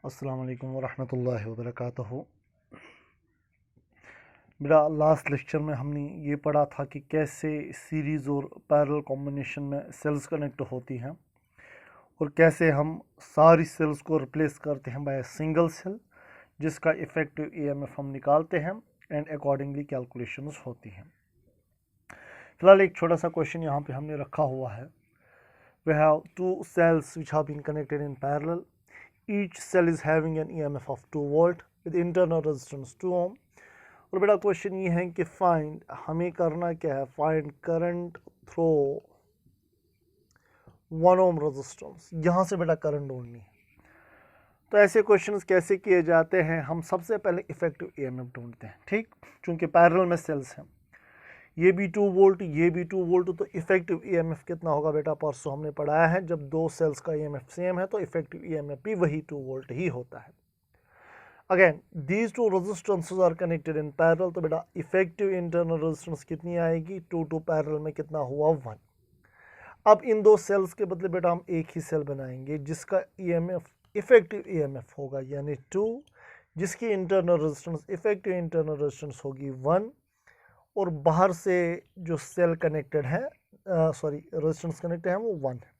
अस्सलाम वालेकुम वरहमतुल्लाहि वबरकातुहू। मेरा लास्ट लेक्चर में हमने ये पढ़ा था कि कैसे सीरीज़ और पैरेलल कॉम्बिनेशन में सेल्स कनेक्ट होती हैं और कैसे हम सारी सेल्स को रिप्लेस करते हैं बाय सिंगल सेल, जिसका इफेक्टिव ईएमएफ हम निकालते हैं एंड अकॉर्डिंगली कैलकुलेशंस होती हैं। फिलहाल एक छोटा सा क्वेश्चन यहाँ पे हमने रखा हुआ है। We have two cells which have been connected in parallel. Each cell is having an EMF of 2 volt with internal resistance 2 ohm. और बेटा क्वेश्चन ये है कि फाइंड, हमें करना क्या है, find current throw 1 ohm resistance. यहाँ से बेटा करंट ढूंढनी है। तो ऐसे क्वेश्चंस कैसे किए जाते हैं, हम सबसे पहले इफेक्टिव ईएमएफ ढूंढते हैं, ठीक। चूंकि पैरेलल में सेल्स हैं, ये भी 2 वोल्ट, ये भी 2 वोल्ट, तो इफेक्टिव ईएमएफ कितना होगा बेटा, परसों हमने पढ़ाया है, जब दो सेल्स का ईएमएफ सेम है तो इफेक्टिव ईएमएफ भी वही 2 वोल्ट ही होता है। Again these two resistances are connected in parallel, तो बेटा इफेक्टिव इंटरनल रेजिस्टेंस कितनी आएगी, 2 टू पैरेलल में कितना हुआ, 1। अब इन दो सेल्स के बदले बेटा हम एक ही सेल बनाएंगे जिसका ईएमएफ इफेक्टिव ईएमएफ होगा यानी 2, जिसकी internal resistance effective internal resistance होगी 1, और बाहर से जो सेल कनेक्टेड है रेजिस्टेंस कनेक्टेड है वो 1 है।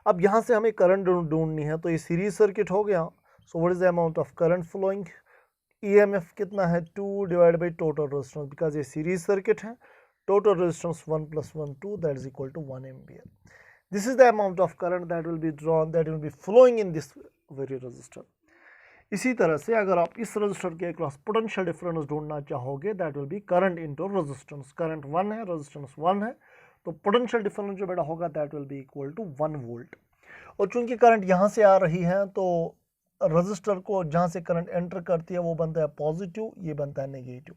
अब यहाँ से हमें करंट ढूंढनी है, तो ये सीरीज सर्किट हो गया। So what is the amount of current flowing, EMF कितना है, 2 divide by total resistance, because ये सीरीज सर्किट है, total resistance 1 + 1 2, that is equal to 1 ampere. This is the amount of current that will be drawn, that will be flowing in this very resistor. इसी तरह से अगर आप इस register के across potential difference ढूंढना चाहोगे, that will B current into resistance. Current 1 है, रेजिस्टेंस 1 है, तो पोटेंशियल डिफरेंस जो बेटा होगा that will be equal to 1 volt. और चूंकि करंट यहाँ से आ रही है, तो रजिस्टर को जहाँ से करंट एंटर करती है वो बनता है पॉजिटिव, ये बनता है नेगेटिव।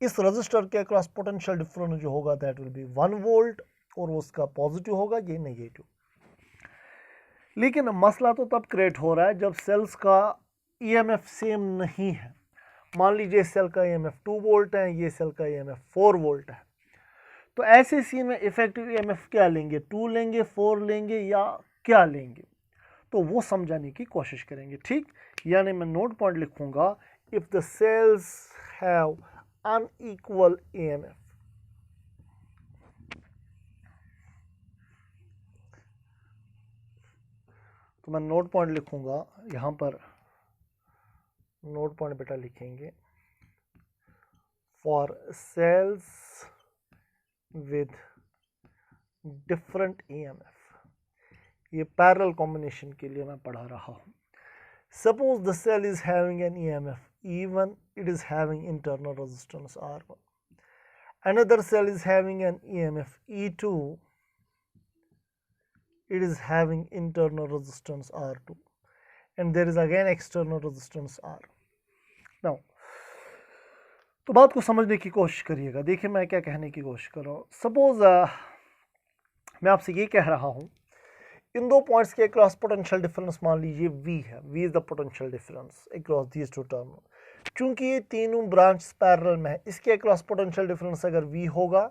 इस रजिस्टर के अक्रॉस पोटेंशियल डिफरेंस जो होगा दैट विल बी 1 वोल्ट, और उसका पॉजिटिव होगा, ये नेगेटिव। लेकिन मसला तो तब क्रिएट हो रहा है जब सेल्स का ईएमएफ सेम नहीं है। मान लीजिए सेल का ईएमएफ 2 वोल्ट है, ये सेल का ईएमएफ 4 वोल्ट है, तो ऐसे सीन में इफेक्टिव ईएमएफ क्या लेंगे, 2 लेंगे, 4 लेंगे, या क्या लेंगे, तो वो समझाने की कोशिश करेंगे, ठीक। यानी मैं नोट पॉइंट लिखूंगा, if the cells have unequal EMF, तो मैं नोट पॉइंट लिखूंगा, यहां पर नोट पॉइंट बेटा लिखेंगे, for cells with different EMF. ये पैरेलल कॉम्बिनेशन के लिए मैं पढ़ा रहा हूं। Suppose the cell is having an EMF E1, it is having internal resistance R1. Another cell is having an EMF E2, it is having internal resistance R2, and there is again external resistance R. Now, तो बात को समझने की कोशिश करिएगा। देखिए मैं क्या कहने की कोशिश कर रहा हूँ। सपोज मैं आपसे ये कह रहा हूँ, इन दो पॉइंट्स के अक्रॉस पोटेंशियल डिफरेंस मान लीजिए V है, V is the potential difference across these two terminal. चूंकि ये तीनों ब्रांच पैरेलल में है, इसके अक्रॉस पोटेंशियल डिफरेंस अगर V होगा,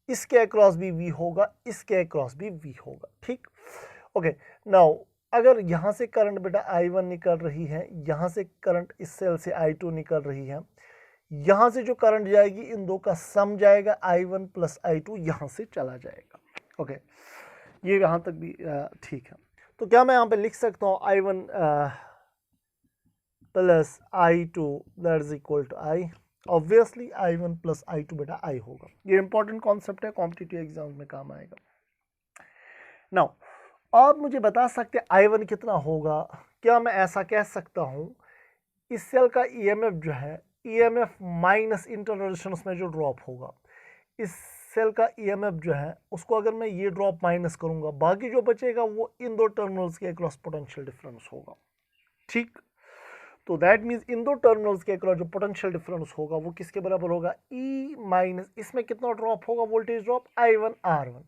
इसके अक्रॉस भी V होगा, इसके अक्रॉस भी V होगा, ठीक। ओके, नाउ अगर यहाँ से करंट बेटा I1 निकल रही है, यहाँ से करंट इस सेल से I2 निकल रही है, यहाँ से जो करंट जाएगी इन दो का सम जाएगा, I1 + I2 यहाँ से चला जाएगा। ओके, ये यहाँ तक भी ठीक है। तो क्या मैं यहाँ पे लिख सकता हूँ I1 + I2 that is equal to I? Obviously I1 + I2 बेटा I होगा। ये इंपॉर्टेंट कॉन्सेप्ट है, कॉम्पिटिटिव एग्जाम में काम आएगा। नाउ आप मुझे बता सकते हैं I1 कितना होगा? क्या मैं ऐसा कह सकता हूँ, इस सेल का ईएमएफ जो है, ईएमएफ माइनस इंटरनल रेजिस्टेंस में जो ड्रॉप होगा, इस सेल का ईएमएफ जो है उसको अगर मैं ये ड्रॉप माइनस करूंगा, बाकी जो बचेगा वो इन दो टर्मिनल्स के अक्रॉस पोटेंशियल डिफरेंस होगा, ठीक। तो दैट मीन्स इन दो टर्मिनल्स के अक्रॉस जो पोटेंशियल डिफरेंस होगा वो किसके बराबर होगा, E माइनस, इसमें कितना ड्रॉप होगा, वोल्टेज ड्रॉप I1 R1।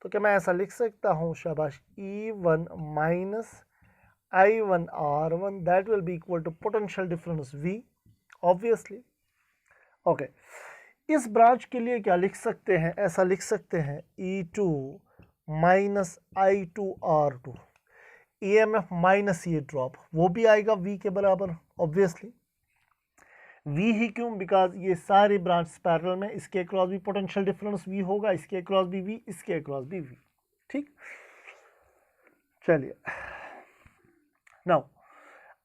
तो क्या मैं ऐसा लिख सकता हूँ, शाबाश, E1 minus I1 R1 that will be equal to potential difference V, obviously. Okay, इस ब्रांच के लिए क्या लिख सकते हैं, ऐसा लिख सकते हैं E2 minus I2 R2। EMF minus ये ड्रॉप, वो भी आएगा V के बराबर ऑब्वियसली। V ही क्यों? बिकॉज ये सारी ब्रांच पैरेलल में, इसके अक्रॉस भी पोटेंशियल डिफरेंस V होगा, इसके अक्रॉस भी V, इसके अक्रॉस भी V। ठीक, चलिए नाउ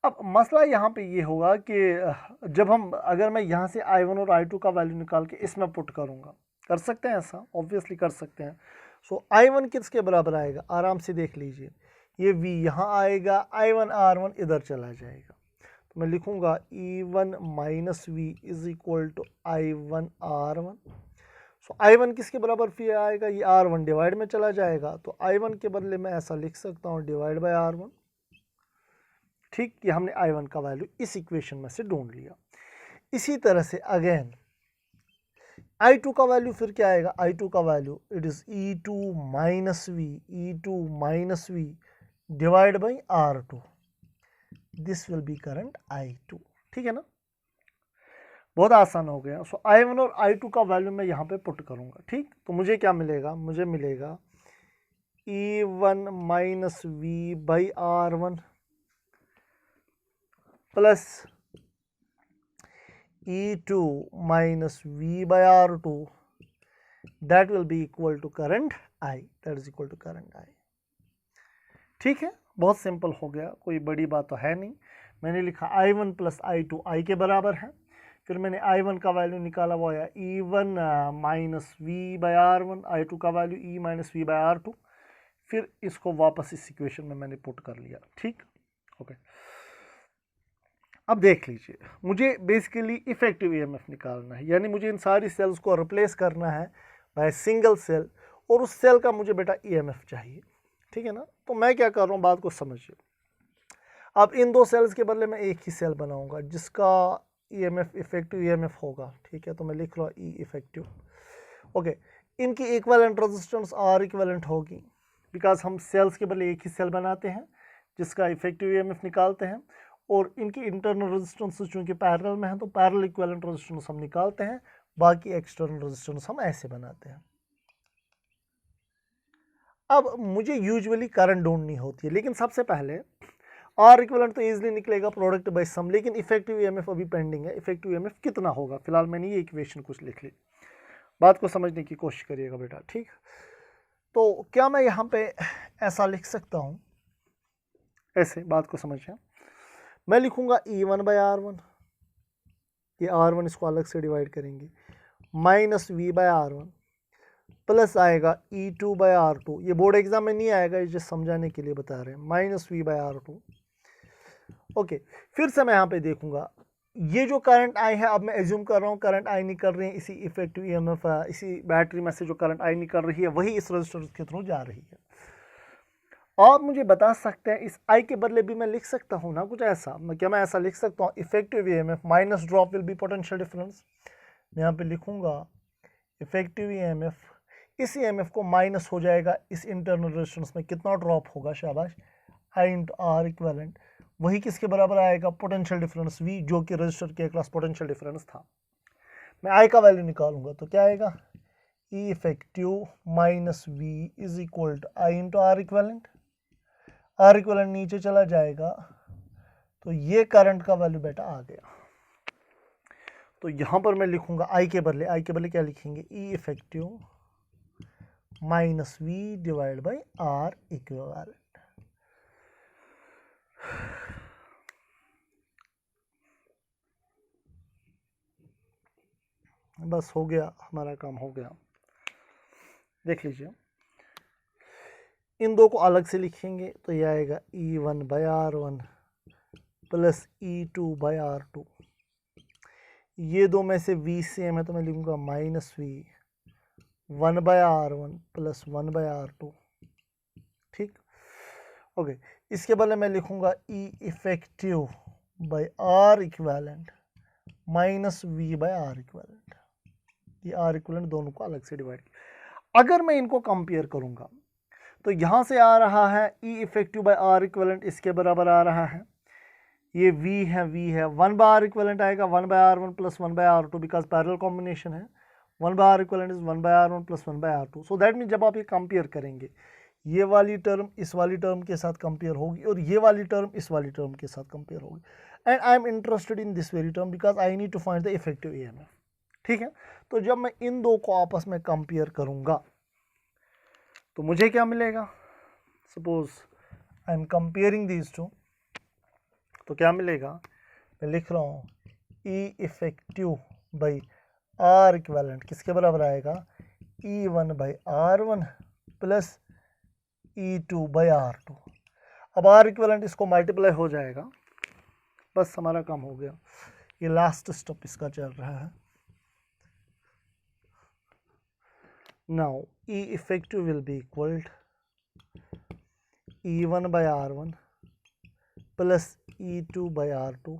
अब मसला यहाँ पे ये होगा कि जब हम, अगर मैं यहाँ से I1 और I2 का वैल्यू निकाल के इसमें पुट करूँगा, कर सकते हैं ऐसा? ऑब्वियसली कर सकते हैं। सो I1 किसके बराबर आएगा? आराम से देख लीजिए, ये V यहाँ आएगा, I1 R1 इधर चला जाएगा, तो मैं लिखूँगा E1 minus V is equal to I1 R1। So I1 किसके बराबर फिर आएगा? ये R1 डिवाइड में चला जाएगा, तो I1 के बदले मैं ऐसा लिख सकता हूँ डिवाइड बाय R1। ठीक, ये हमने I1 का वैल्यू इस इक्वेशन में से ढूंढ लिया। इसी तरह से अगेन I2 का वैल्यू फिर क्या आएगा? I2 का value it is E2 minus V, E2 minus V divide by R2, this will be current I2। ठीक है ना, बहुत आसान हो गया। सो I1 और I2 का वैल्यू मैं यहाँ पे पुट करूँगा। ठीक, तो मुझे क्या मिलेगा? मुझे मिलेगा E1 minus V by R1 plus E2 minus V by R2, that will be equal to current I, that is equal to current I। ठीक है, बहुत सिंपल हो गया, कोई बड़ी बात तो है नहीं। मैंने लिखा I1 प्लस I2 I के बराबर है, फिर मैंने I1 का वैल्यू निकाला, वो आया E1 minus V by R1, I2 का value E minus V by R2, फिर इसको वापस इस इक्वेशन में मैंने पुट कर लिया। ठीक, ओके। अब देख लीजिए, मुझे बेसिकली इफेक्टिव EMF निकालना है, यानी मुझे इन सारी सेल्स को रिप्लेस करना है बाय सिंगल सेल, और उस सेल का मुझे बेटा EMF चाहिए। ठीक है ना, तो मैं क्या कर रहा हूँ, बात को समझिए। अब इन दो सेल्स के बदले मैं एक ही सेल बनाऊंगा जिसका EMF इफेक्टिव EMF होगा। ठीक है, तो मैं लिख रहा हूँ E इफेक्टिव। ओके, इनकी इक्विवेलेंट रेजिस्टेंस R इक्विवेलेंट होगी, बिकॉज हम सेल्स के बदले एक ही सेल बनाते हैं जिसका इफेक्टिव EMF निकालते हैं, और इनकी इंटरनल रेजिस्टेंस चूंकि पैरेलल में है तो पैरेलल इक्विवेलेंट रेजिस्टेंस हम निकालते हैं, बाकी एक्सटर्नल रेजिस्टेंस हम ऐसे बनाते हैं। अब मुझे यूजुअली करंट ढूंढनी होती है, लेकिन सबसे पहले R इक्विवेलेंट तो इजीली निकलेगा प्रोडक्ट बाय सम, लेकिन इफेक्टिव EMF अभी पेंडिंग है। इफेक्टिव EMF कितना होगा? फिलहाल मैंने ये इक्वेशन कुछ लिख ली, बात को समझने की कोशिश करिएगा बेटा। ठीक, तो क्या मैं यहाँ पे ऐसा लिख सकता हूँ, ऐसे बात को समझिए, मैं लिखूंगा E1 बाय R1, ये R1 इसको अलग से डिवाइड करेंगे, minus V bye R1 plus आएगा E2 बाय R2, ये बोर्ड एग्जाम में नहीं आएगा, ये जस्ट समझाने के लिए बता रहे हैं, minus V bye R2। Okay, फिर से मैं यहाँ पे देखूंगा, ये जो करंट आई है, अब मैं एज्यूम कर रहा हूँ करंट आई निकल रही है इसी इफेक्टिव EMF, इसी बैटरी में से जो करंट आई निकल रही है वही इस रजिस्टर के थ्रू जा रही है। और मुझे बता सकते हैं इस I के बदले भी मैं लिख सकता हूँ ना कुछ ऐसा, क्या मैं ऐसा लिख सकता हूँ effective EMF minus drop will be potential difference. मैं यहाँ पे लिखूंगा इफेक्टिव EMF, इस EMF को माइनस हो जाएगा इस इंटरनल रेजिस्टेंस में, कितना ड्रॉप होगा? शाबाश, I इंटू R इक्विवेलेंट, वही किसके बराबर आएगा? पोटेंशियल डिफरेंस V, जो कि रजिस्टर के क्लास पोटेंशियल डिफरेंस था। मैं I का वैल्यू निकालूंगा तो क्या आएगा? E effective minus V is equal to I into R equivalent, R equivalent नीचे चला जाएगा, तो ये करंट का वैल्यू बेटा आ गया। तो यहां पर मैं लिखूंगा I के बदले क्या लिखेंगे? E effective minus V divide by R equivalent. बस हो गया, हमारा काम हो गया। देख लीजिए, इन दो को अलग से लिखेंगे तो ये आएगा E1 bye R1 plus E2 bye R2, ये दो में से V सेम है तो मैं लिखूंगा minus V 1 by R1 plus 1 by R2। ठीक, ओके, इसके बदले मैं लिखूंगा E effective by R equivalent minus V by R equivalent, ये R इक्विवेलेंट दोनों को अलग से डिवाइड किया। अगर मैं इनको कंपेयर करूंगा तो यहां से आ रहा है E effective by R equivalent इसके बराबर आ रहा है, ये V है 1 बाय R इक्विवेलेंट आएगा 1 by R1 plus 1 by R2, because parallel combination है। 1 by R equivalent is 1 by R1 plus 1 by R2। So that mean जब आप ये कंपेयर करेंगे, ये वाली टर्म इस वाली टर्म के साथ कंपेयर होगी और ये वाली टर्म इस वाली टर्म के साथ कंपेयर होगी। And I am interested in this very term because I need to find the effective EMF. ठीक है, तो जब मैं इन दो को आपस में कंपेयर करूंगा तो मुझे क्या मिलेगा? Suppose I am comparing these two, तो क्या मिलेगा? मैं लिख रहा हूँ ई इफेक्टिव बाई आर इक्वेलेंट किसके बराबर आएगा? E1/R1 plus E2/R2। अब आर इक्वेलेंट इसको मल्टीप्लाई हो जाएगा, बस हमारा काम हो गया। ये लास्ट स्टेप इसका चल रहा है। Now E effective will be equal E1/R1 plus E2/R2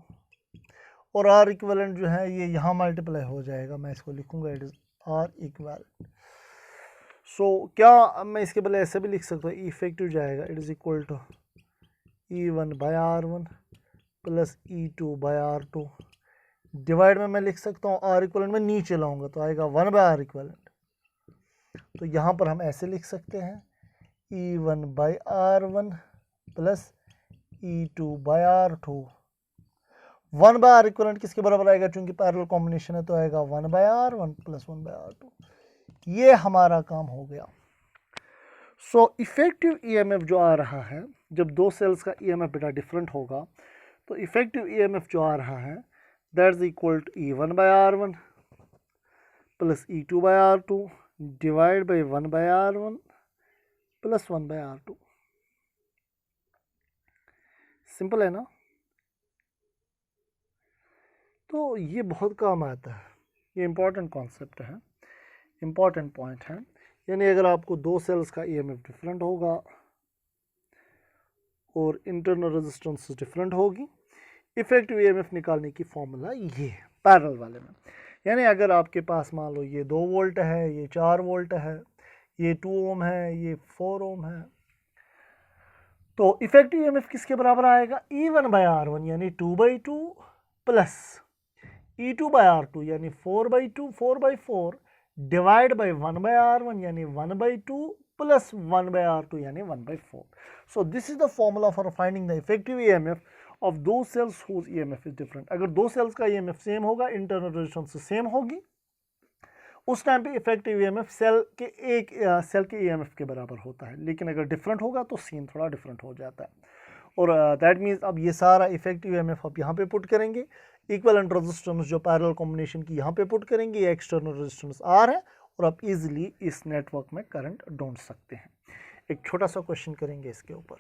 और आर इक्वेलेंट जो है ये यहाँ मल्टीप्लाई हो जाएगा। मैं इसको लिखूंगा इट इज आर इक्वेलेंट। सो क्या मैं इसके बदले ऐसे भी लिख सकता हूँ? इफेक्टिव जाएगा it is equal to E1/R1 plus E2/R2 divide में मैं लिख सकता हूँ आर इक्वेलेंट में नीचे लाऊंगा तो आएगा 1/R इक्वेलेंट। तो यहाँ पर हम ऐसे लिख सकते हैं E1/R1 plus E2/R2। 1/R equivalent किसके बराबर आएगा? चूंकि पैरेलल कॉम्बिनेशन है तो आएगा 1/R1 प्लस 1/R2। ये हमारा काम हो गया। सो इफेक्टिव ईएमएफ जो आ रहा है, जब दो सेल्स का ईएमएफ बेटा डिफरेंट होगा तो इफेक्टिव ईएमएफ जो आ रहा है that is equal to E1/R1 plus E2/R2 divide by 1/R1 plus 1/R2। Simple है ना? तो ये बहुत काम आता है, ये इंपॉर्टेंट कॉन्सेप्ट है, इंपॉर्टेंट पॉइंट है। यानी अगर आपको दो सेल्स का ईएमएफ डिफरेंट होगा और इंटरनल रेजिस्टेंस डिफरेंट होगी, इफेक्टिव ईएमएफ निकालने की फॉर्मूला ये पैरेलल वाले में। यानी अगर आपके पास मान लो ये 2 वोल्ट है, ये 4 वोल्ट है, ये 2 ओम है, ये 4 ओम है, तो इफेक्टिव ईएमएफ किसके बराबर आएगा? E1/R1 यानी 2/2 प्लस E2/R2 यानी 4/2 4/4 डिवाइड बाई 1/R1 यानी 1/2 प्लस 1/R2 यानी 1/4। So this is the formula for finding the effective EMF of दो cells whose EMF is different. अगर दो सेल्स का ईएमएफ सेम होगा, इंटरनल रेजिस्टेंस सेम होगी, उस टाइम पे इफेक्टिव ईएमएफ सेल के ईएमएफ के बराबर होता है। लेकिन अगर डिफरेंट होगा तो सीन थोड़ा डिफरेंट हो जाता है। और दैट मीन्स अब ये सारा इफेक्टिव ईएमएफ आप यहाँ पे पुट करेंगे, इक्विवेलेंट रेजिस्टेंस जो पैरेलल कॉम्बिनेशन की यहाँ पे पुट करेंगे, ये एक्सटर्नल रेजिस्टेंस आर है और आप इजीली इस नेटवर्क में करंट ढूंढ सकते हैं। एक छोटा सा क्वेश्चन करेंगे इसके ऊपर।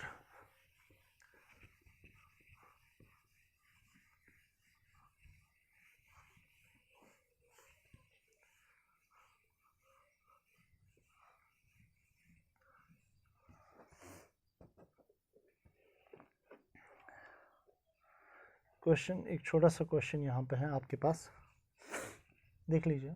क्वेश्चन, एक छोटा सा क्वेश्चन यहाँ पे है आपके पास, देख लीजिए।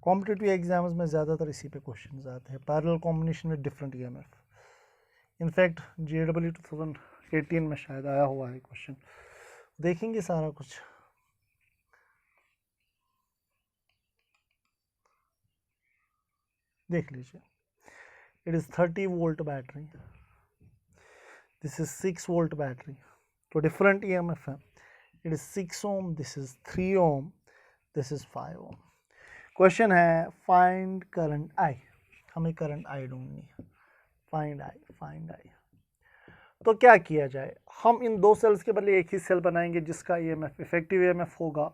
कॉम्पिटिटिव एग्जाम्स में ज़्यादातर इसी पे क्वेश्चन आते हैं, पैरेलल कॉम्बिनेशन में डिफरेंट ईएमएफ। इनफैक्ट JEE 2018 में शायद आया हुआ है क्वेश्चन, देखेंगे सारा कुछ। देख लीजिए, it is 30 volt battery, this is 6 volt battery, तो डिफरेंट ईएमएफ है। It is 6 ohm, this is 3 ohm, this is 5 ohm. Question है फाइंड करंट आई, हमें करंट आई ढूंढनी है। Find I. तो क्या किया जाए? हम इन दो सेल्स के बदले एक ही सेल बनाएंगे जिसका ईएमएफ इफेक्टिव ईएमएफ होगा,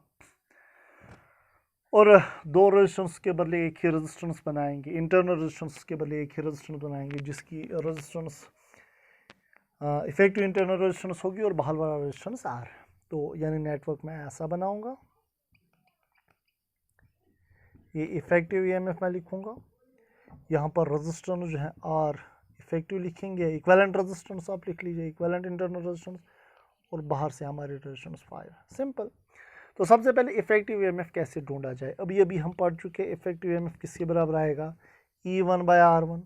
और दो रेजिस्टेंस के बदले एक ही रेजिस्टेंस बनाएंगे, इंटरनल रेजिस्टेंस के बदले एक ही रेजिस्टेंस बनाएंगे जिसकी रेजिस्टेंस इफेक्टिव इंटरनल रेजिस्टेंस होगी और बाहर वाला रेजिस्टेंस आर है। तो यानी नेटवर्क में ऐसा बनाऊंगा, ये इफेक्टिव ईएमएफ मैं लिखूंगा, यहाँ पर रेजिस्टेंस जो है आर इफेक्टिव लिखेंगे, इक्विवेलेंट रेजिस्टेंस आप लिख लीजिए, इक्विवेलेंट इंटरनल रेजिस्टेंस, और बाहर से हमारे रेजिस्टेंस 5। सिंपल। तो सबसे पहले इफेक्टिव ईएमएफ कैसे ढूंढा जाए? अभी हम पढ़ चुके, इफेक्टिव ईएमएफ किसके बराबर आएगा? E1/R1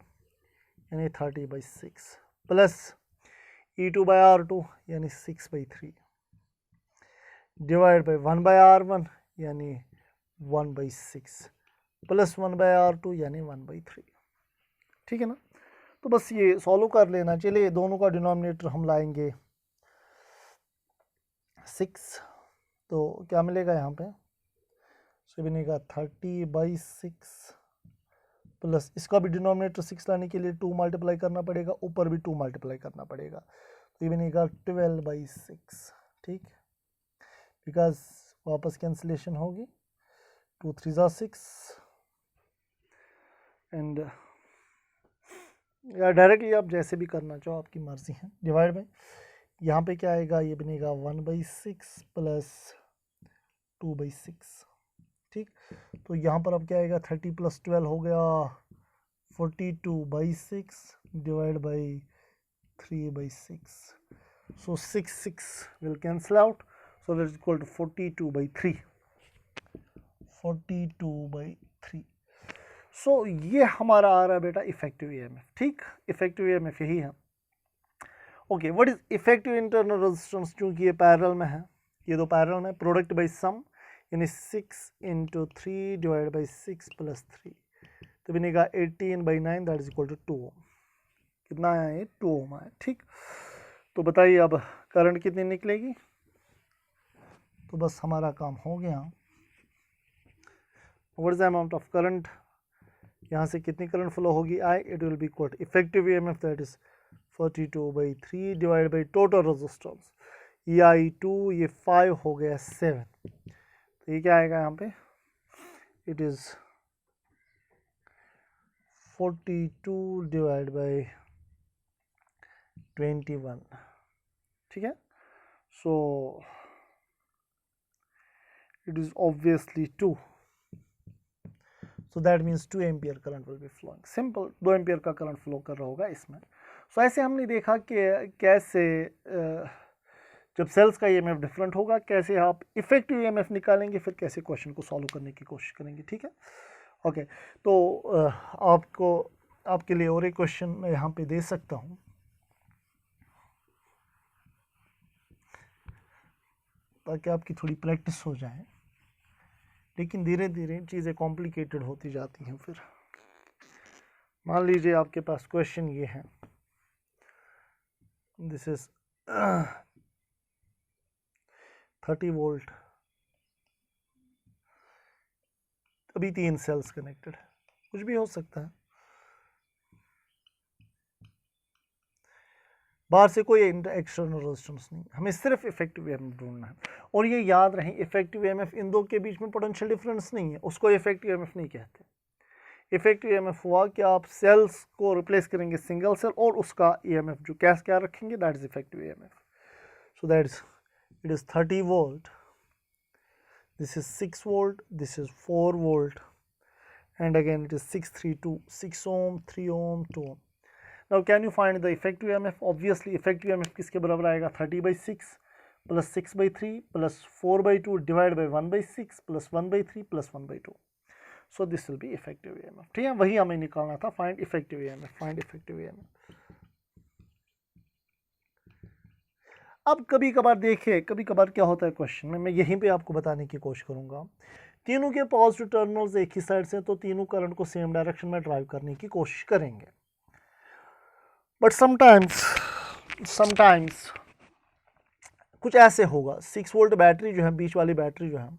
यानी 30/6 प्लस E2/R2 यानी 6/3 डिवाइड बाई 1/R1 यानी 1/6 प्लस 1/R2 यानी 1/3। ठीक है ना। तो बस ये सॉल्व कर लेना। चलिए दोनों का डिनोमिनेटर हम लाएंगे 6, तो क्या मिलेगा यहाँ पे, सो बनेगा 30/6 प्लस इसका भी डिनोमिनेटर 6 लाने के लिए 2 मल्टीप्लाई करना पड़ेगा, ऊपर भी 2 मल्टीप्लाई करना पड़ेगा, तो ये बनेगा 12/6। ठीक, बिकॉज वापस कैंसिलेशन होगी, 2 3 ज़ा 6 एंड या डायरेक्टली आप जैसे भी करना चाहो आपकी मर्जी है। डिवाइड बाई यहाँ पे क्या आएगा, ये बनेगा 1/6 प्लस 2/6। ठीक, तो यहाँ पर अब क्या आएगा, 30 + 12 हो गया 42/6 divide by 3/6, so 6 will cancel out, so that is equal to 42/3, 42/3। सो ये हमारा आ रहा है बेटा इफेक्टिव ईएमएफ। ठीक, इफेक्टिव ईएमएफ यही है। Okay, what is effective internal resistance, क्योंकि ये पैरेलल में है, ये दो पैरेलल में, प्रोडक्ट बाई सम यानी 6 × 3 डिवाइड बाई 6 + 3, तो बनेगा 18/9, दैट इज इक्वल टू 2 ओम। कितना आया ये, 2 ओम आया। ठीक, तो बताइए अब करंट कितनी निकलेगी, तो बस हमारा काम हो गया। What is the amount of current, यहाँ से कितनी करंट फ्लो होगी, I, it will be equal to effective EMF that is 42/3 divide by total resistance, ये आई 2, ये 5 हो गया 7, तो ये क्या आएगा यहाँ पे, इट इज 42 डिवाइड बाई 21। ठीक है, so it is obviously 2, so that means 2 ampere current will be flowing. Simple, 2 ampere का करंट फ्लो कर रहा होगा इसमें। सो ऐसे हमने देखा कि कैसे जब सेल्स का ईएमएफ डिफरेंट होगा कैसे आप इफेक्टिव ईएमएफ निकालेंगे, फिर कैसे क्वेश्चन को सॉल्व करने की कोशिश करेंगे। ठीक है, ओके, तो आपको आपके लिए और एक क्वेश्चन मैं यहाँ पे दे सकता हूँ, ताकि आपकी थोड़ी प्रैक्टिस हो जाए, लेकिन धीरे धीरे चीज़ें कॉम्प्लिकेटेड होती जाती हैं। फिर मान लीजिए आपके पास क्वेश्चन ये है, दिस इज 30 वोल्ट, अभी 3 सेल्स कनेक्टेड, कुछ भी हो सकता है, बाहर से कोई एक्सटर्नल रेजिस्टेंस नहीं, हमें सिर्फ इफेक्टिव ईएमएफ ढूंढना है। और ये याद रहे, इफेक्टिव ईएमएफ इन दो के बीच में पोटेंशियल डिफरेंस नहीं है, उसको इफेक्टिव ईएमएफ नहीं कहते। इफेक्टिव ईएमएफ हुआ कि आप सेल्स को रिप्लेस करेंगे सिंगल सेल और उसका ईएमएफ जो क्या रखेंगे, that is effective EMF. So that is, it is 30 volt, this is 6 volt, this is 4 volt, and again it is 6 3 2 6 ohm 3 ohm 2 ohm. Now can you find the effective EMF? Obviously effective EMF किसके बराबर आएगा, 30/6 plus 6/3 plus 4/2 divide by 1/6 plus 1/3 plus 1/2, so this will be effective EMF। ठीक है, वही हमें निकालना था, find effective EMF, find effective EMF। अब कभी कभार देखिए, कभी कभार क्या होता है क्वेश्चन में, मैं यहीं पे आपको बताने की कोशिश करूंगा, तीनों के पॉजिटिव टर्मिनल्स एक ही साइड से, तो तीनों करंट को सेम डायरेक्शन में ड्राइव करने की कोशिश करेंगे, बट समटाइम्स कुछ ऐसे होगा, 6 वोल्ट बैटरी जो है, बीच वाली बैटरी जो है,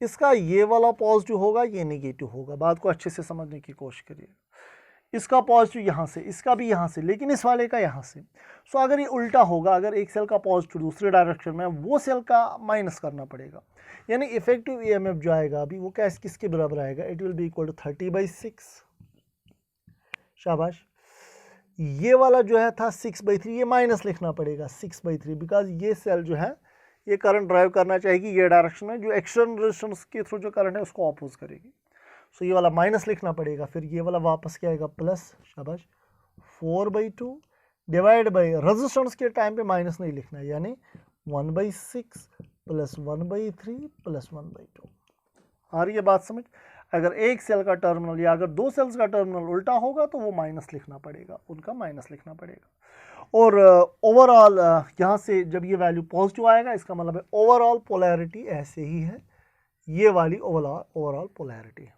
इसका ये वाला पॉजिटिव होगा, ये नेगेटिव होगा। बात को अच्छे से समझने की कोशिश करिए, इसका पॉजिटिव यहाँ से, इसका भी यहाँ से, लेकिन इस वाले का यहाँ से। सो अगर ये उल्टा होगा, अगर एक सेल का पॉजिटिव दूसरे डायरेक्शन में, वो सेल का माइनस करना पड़ेगा, यानी इफेक्टिव ईएमएफ जो आएगा अभी वो किसके बराबर आएगा, it will be equal to 30/6। शाबाश, ये वाला जो है था 6/3, ये माइनस लिखना पड़ेगा 6/3, बिकॉज ये सेल जो है ये करंट ड्राइव करना चाहेगी ये डायरेक्शन में, जो एक्सटर्नल रेजिस्टेंस के थ्रू जो करंट है उसको अपोज करेगी। सो ये वाला माइनस लिखना पड़ेगा, फिर ये वाला वापस क्या आएगा प्लस, शाबाश, 4/2 डिवाइड बाई रेजिस्टेंस के टाइम पे माइनस नहीं लिखना है, यानी 1/6 प्लस 1/3 प्लस 1/2। आ रही है बात समझ? अगर एक सेल का टर्मिनल या अगर दो सेल्स का टर्मिनल उल्टा होगा तो वो माइनस लिखना पड़ेगा, उनका माइनस लिखना पड़ेगा। और ओवरऑल यहाँ से जब ये वैल्यू पॉजिटिव आएगा, इसका मतलब है ओवरऑल पोलैरिटी ऐसे ही है, ये वाली ओवरऑल पोलैरिटी है।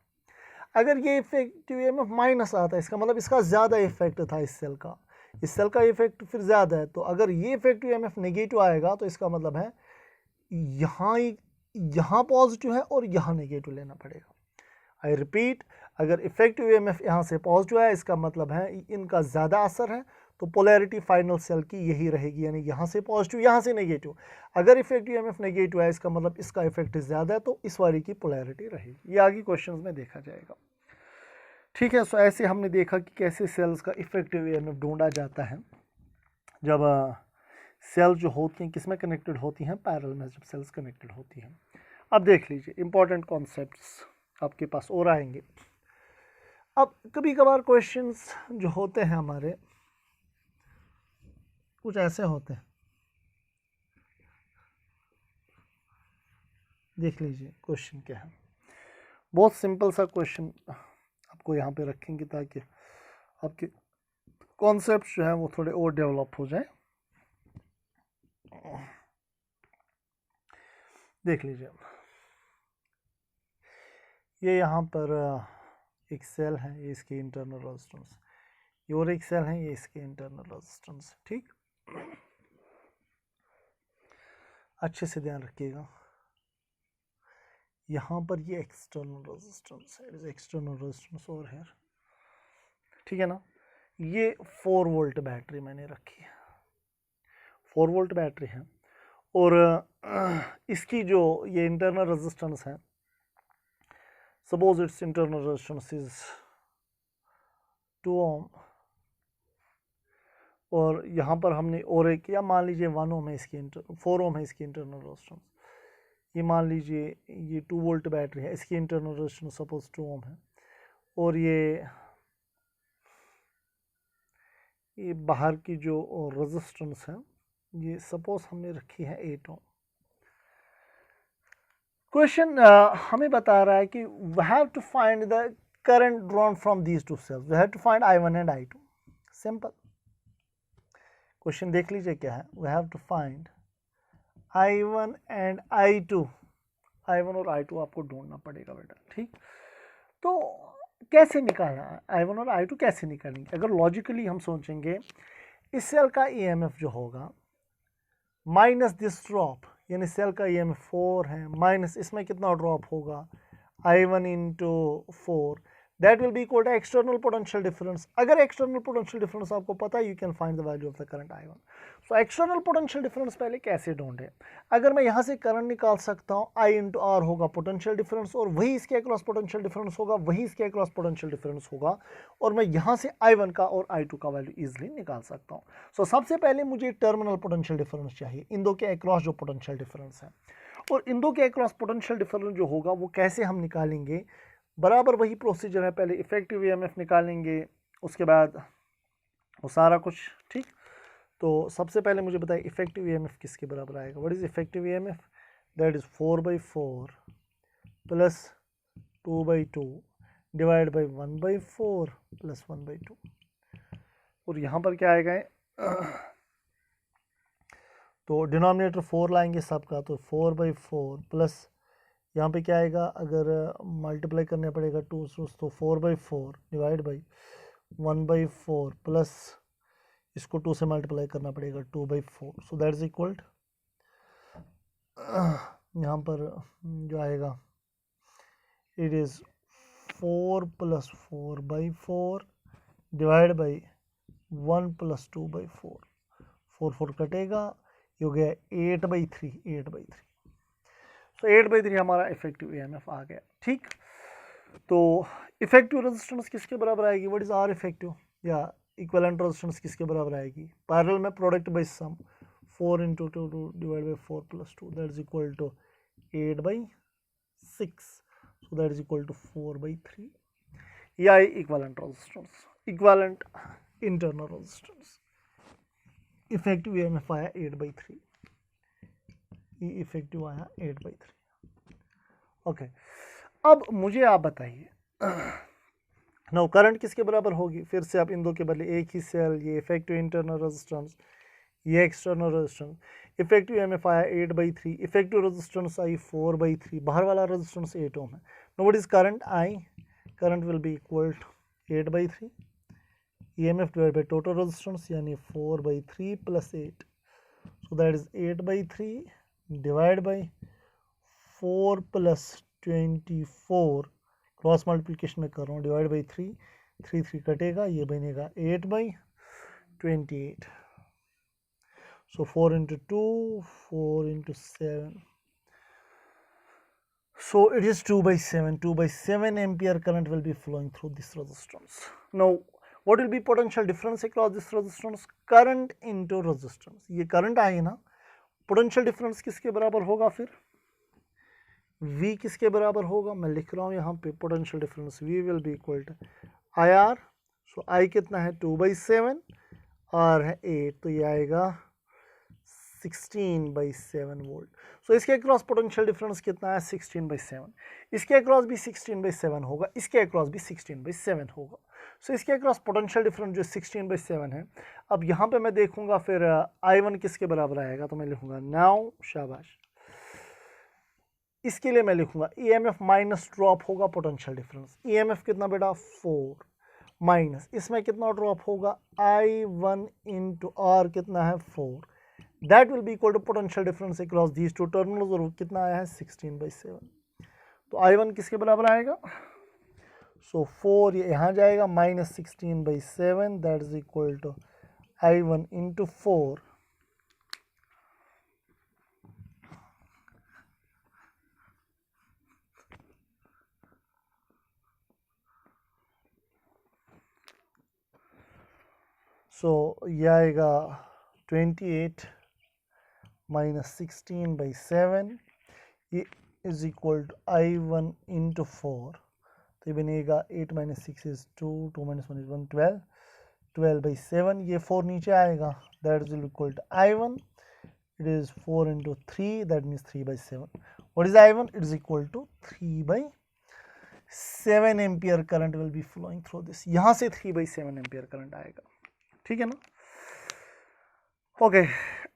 अगर ये इफेक्टिव ईएमएफ माइनस आता है, इसका मतलब इसका ज़्यादा इफेक्ट था इस सेल का इफेक्ट फिर ज़्यादा है। तो अगर ये इफेक्टिव ईएमएफ नेगेटिव आएगा तो इसका मतलब है यहाँ पॉजिटिव है और यहाँ नेगेटिव लेना पड़ेगा। आई रिपीट, अगर इफेक्टिव ईएमएफ यहाँ से पॉजिटिव है इसका मतलब है इनका ज़्यादा असर है, तो पोलैरिटी फाइनल सेल की यही रहेगी, यानी यहाँ से पॉजिटिव यहाँ से नेगेटिव। अगर इफेक्टिव ईएमएफ नेगेटिव है इसका मतलब इसका इफेक्ट ज़्यादा है, तो इस वाली की पोलैरिटी रहेगी। ये आगे क्वेश्चंस में देखा जाएगा। ठीक है, सो ऐसे हमने देखा कि कैसे सेल्स का इफेक्टिव ईएमएफ ढूंढा जाता है जब सेल जो होती हैं किस में कनेक्टेड होती हैं, पैरेलल में जब सेल्स कनेक्टेड होती हैं। अब देख लीजिए इंपॉर्टेंट कॉन्सेप्ट्स आपके पास और आएंगे। अब कभी कभार क्वेश्चंस जो होते हैं हमारे कुछ ऐसे होते हैं, देख लीजिए क्वेश्चन क्या है। बहुत सिंपल सा क्वेश्चन आपको यहाँ पे रखेंगे ताकि आपके कॉन्सेप्ट जो है वो थोड़े और डेवलप हो जाए। देख लीजिए, ये यहाँ पर एक सेल है, ये इसके इंटरनल रेजिस्टेंस, ये और एक सेल है, ये इसके इंटरनल रेजिस्टेंस। ठीक, अच्छे से ध्यान रखिएगा, यहाँ पर ये एक्सटर्नल रेजिस्टेंस है, it is external resistance over here. ठीक है ना, ये 4 वोल्ट बैटरी मैंने रखी है, 4 वोल्ट बैटरी है, और इसकी जो ये इंटरनल रेजिस्टेंस है, suppose it's internal resistance is 2 ओम, और यहाँ पर हमने और एक, या मान लीजिए 1 ओम है इसकी 4 ओम है इसकी इंटरनल रेजिस्टेंस। ये मान लीजिए ये 2 वोल्ट बैटरी है, इसकी इंटरनल रेजिस्टेंस सपोज 2 ओम है, और ये बाहर की जो रेजिस्टेंस है ये सपोज हमने रखी है 8 ओम। क्वेश्चन हमें बता रहा है कि we have to find the current drawn from these two cells, we have to find I1 and I2। Simple question देख लीजिए क्या है, we have to find I1 and I2, I1 और I2 आपको ढूंढना पड़ेगा बेटा। ठीक, तो कैसे निकालना है I1 और I2, कैसे निकालेंगे? अगर लॉजिकली हम सोचेंगे, इस सेल का EMF जो होगा माइनस दिस ड्रॉप, यानी सेल का EMF 4 है, माइनस इसमें कितना ड्रॉप होगा I1 into 4, that will be equal to external potential difference. अगर एक्सटर्नल पोटेंशियल डिफरेंस आपको पता है, you can find the value of the current I1। So external potential difference पहले कैसे ढूंढे? अगर मैं यहाँ से करंट निकाल सकता हूँ, I इंटू R होगा पोटेंशियल डिफरेंस, और वही इसके अक्रॉस पोटेंशियल डिफरेंस होगा, वही इसके अक्रॉस पोटेंशियल डिफरेंस होगा, और मैं यहाँ से I1 का और I2 का वैल्यू इजिली निकाल सकता हूँ। सो सबसे पहले मुझे टर्मिनल पोटेंशियल डिफरेंस चाहिए, इन दो के अक्रॉस जो पोटेंशियल डिफरेंस है, और इन दो के अक्रॉस पोटेंशियल डिफरेंस जो होगा वो कैसे हम निकालेंगे? बराबर वही प्रोसीजर है, पहले इफेक्टिव ईएमएफ निकालेंगे, उसके बाद वो सारा कुछ। ठीक, तो सबसे पहले मुझे बताइए इफेक्टिव ईएमएफ किसके बराबर आएगा? What is effective EMF? That is 4/4 plus 2/2 divide by 1/4 plus 1/2, और यहाँ पर क्या आएगा तो डिनोमिनेटर 4 लाएंगे सबका, तो 4/4 प्लस यहाँ पे क्या आएगा, अगर मल्टीप्लाई करने पड़ेगा 2 तो 4/4 डिवाइड बाई 1/4 प्लस इसको 2 से मल्टीप्लाई करना पड़ेगा 2/4, सो दैट इज इक्वल यहाँ पर जो आएगा it is 4 plus 4/4 divide by 1 plus 2/4, 4 कटेगा, ये हो गया 8/3, 8/3। तो 8/3 हमारा इफेक्टिव ईएमएफ आ गया। ठीक, तो इफेक्टिव रेजिस्टेंस किसके बराबर आएगी? व्हाट इज आर इफेक्टिव, या इक्विवेलेंट रेजिस्टेंस किसके बराबर आएगी? पैरेलल में product by sum 4 into 2 divide by 4 plus 2, that is equal to 8/6, so that is equal to 4/3। या equivalent resistance, equivalent internal resistance. Effective EMF आया 8/3, इफेक्टिव आया 8/3। Okay, अब मुझे आप बताइए नो करंट किसके बराबर होगी? फिर से आप इन दो के बदले एक ही सेल, ये इफेक्टिव इंटरनल रेजिस्टेंस, ये एक्सटर्नल रेजिस्टेंस, इफेक्टिव EMF आया 8/3, इफेक्टिव रेजिस्टेंस आई 4/3, बाहर वाला रेजिस्टेंस 8 ओम है. Now what is current I? Current will be equal to 8/3 EMF divide by total resistance यानी 4/3 plus 8, so that is 8/3 divide by 4 plus 24, cross multiplication में कर रहा हूँ, divide by 3, 3 कटेगा, ये बनेगा 8/28. So 4 into 2, 4 into 7. So it is 2/7. 2/7 ampere current will be flowing through this resistance. Now, what will be potential difference across this resistance? Current into resistance. ये current आई ना, potential difference किसके बराबर होगा फिर? V किसके बराबर होगा? मैं लिख रहा हूँ यहाँ पे potential difference V will be equal to IR. So I कितना है? 2/7, R है 8, तो ये आएगा 16/7 वोल्ट. सो इसके अक्रॉस पोटेंशियल डिफरेंस कितना है? 16/7. इसके अक्रॉस भी 16/7 होगा, इसके अक्रॉस भी 16/7 होगा. सो इसके अक्रॉस पोटेंशियल डिफरेंस जो 16/7 है. अब यहाँ पे मैं देखूंगा फिर I1 किसके बराबर आएगा, तो मैं लिखूंगा नाउ, शाबाश, इसके लिए मैं लिखूंगा EMF माइनस ड्रॉप होगा पोटेंशियल डिफरेंस. EMF कितना बेटा? 4 माइनस, इसमें कितना ड्रॉप होगा? I1 इंटू R कितना है? 4. That will be equal to potential difference across these two terminals, और कितना आया है? 16/7. तो I1 किसके बराबर आएगा? So 4 ये यहाँ जाएगा, minus 16/7, that is equal to I1 into 4. So ये आएगा 28 minus 16/7, ये is equal to I1 into 4. तो ये बनेगा 8 minus 6 is 2, 2 minus 1 is 1, 12, 12/7. ये 4 नीचे आएगा, that is equal to I1. It is 4 into 3, that means 3/7. What is I1? It is equal to 3/7 ampere current will be flowing through this. यहाँ से 3/7 ampere current आएगा, ठीक है ना? ओके,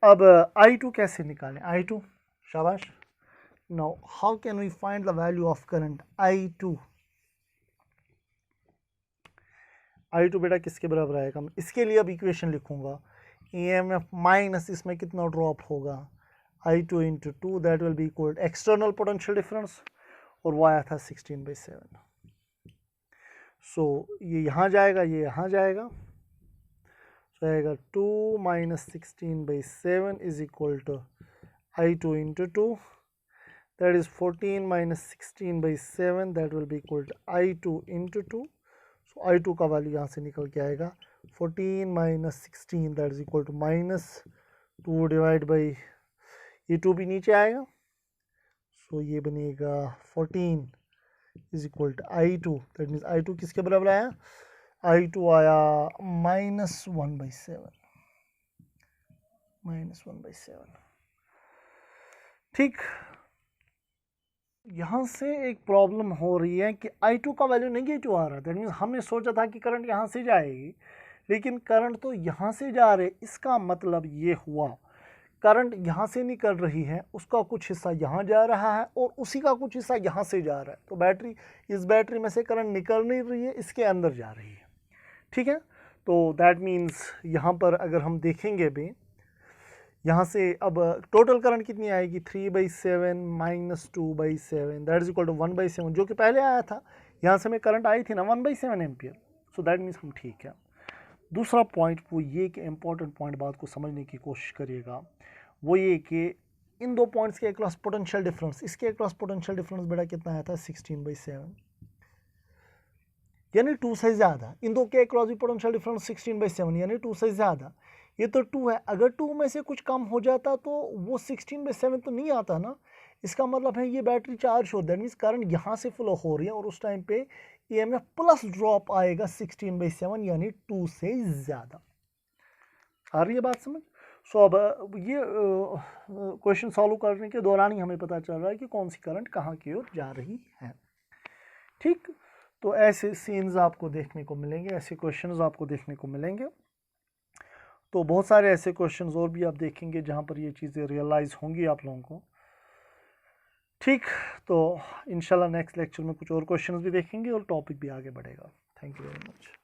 अब I2 कैसे निकालें? I2, शाबाश. Now how can we find the value of current I2? I2 बेटा किसके बराबर आएगा? मैं इसके लिए अब इक्वेशन लिखूंगा, EMF माइनस इसमें कितना ड्रॉप होगा? I2 into 2, that will be equal external potential difference, और वो आया था 16/7. सो ये यहाँ जाएगा, ये यहाँ जाएगा, तो आएगा 2 minus 16/7 is equal to I2 into 2, that is 14 minus 16/7, that will be equal to I2 into 2. So I2 का वैल्यू यहाँ से निकल के आएगा 14 minus 16, that is equal to minus 2 divide by, ये 2 भी नीचे आएगा, सो ये बनेगा 14 is equal to I2, that means I2 किसके बराबर आया? I2 आया -1/7, -1/7. ठीक, यहाँ से एक प्रॉब्लम हो रही है कि I2 का वैल्यू नेगेटिव आ रहा है. दैट मीन्स हमने सोचा था कि करंट यहाँ से जाएगी, लेकिन करंट तो यहाँ से जा रहे. इसका मतलब ये हुआ करंट यहाँ से निकल रही है, उसका कुछ हिस्सा यहाँ जा रहा है और उसी का कुछ हिस्सा यहाँ से जा रहा है. तो बैटरी, इस बैटरी में से करंट निकल नहीं रही है, इसके अंदर जा रही है, ठीक है. तो दैट मीन्स यहाँ पर अगर हम देखेंगे भी, यहाँ से अब टोटल करंट कितनी आएगी? 3/7 minus 2/7, that is equal to 1/7, जो कि पहले आया था. यहाँ से में करंट आई थी ना 1/7 एम्पियर. सो दैट मीन्स हम ठीक है. दूसरा पॉइंट वो ये कि इम्पॉर्टेंट पॉइंट, बात को समझने की कोशिश करिएगा, वो ये कि इन दो पॉइंट्स के अक्रॉस पोटेंशियल डिफरेंस, इसके अक्रॉस पोटेंशियल डिफरेंस बेटा कितना आया था? 16/7, यानी 2 से ज़्यादा. इन दो के अक्रॉस भी पोटेंशियल डिफरेंस 16/7, यानी 2 से ज़्यादा. ये तो 2 है, अगर 2 में से कुछ कम हो जाता तो वो 16/7 तो नहीं आता ना. इसका मतलब है ये बैटरी चार्ज हो, दैट मीन्स करंट यहाँ से फ्लो हो रही है और उस टाइम पे EMF प्लस ड्रॉप आएगा 16/7, यानी 2 से ज़्यादा. आ रही है बात समझ? सो अब ये क्वेश्चन सॉल्व करने के दौरान ही हमें पता चल रहा है कि कौन सी करंट कहाँ की ओर जा रही है. ठीक, तो ऐसे सीन्स आपको देखने को मिलेंगे, ऐसे क्वेश्चंस आपको देखने को मिलेंगे. तो बहुत सारे ऐसे क्वेश्चंस और भी आप देखेंगे जहाँ पर ये चीज़ें रियलाइज़ होंगी आप लोगों को। ठीक, तो इंशाल्लाह नेक्स्ट लेक्चर में कुछ और क्वेश्चंस भी देखेंगे और टॉपिक भी आगे बढ़ेगा। Thank you very much.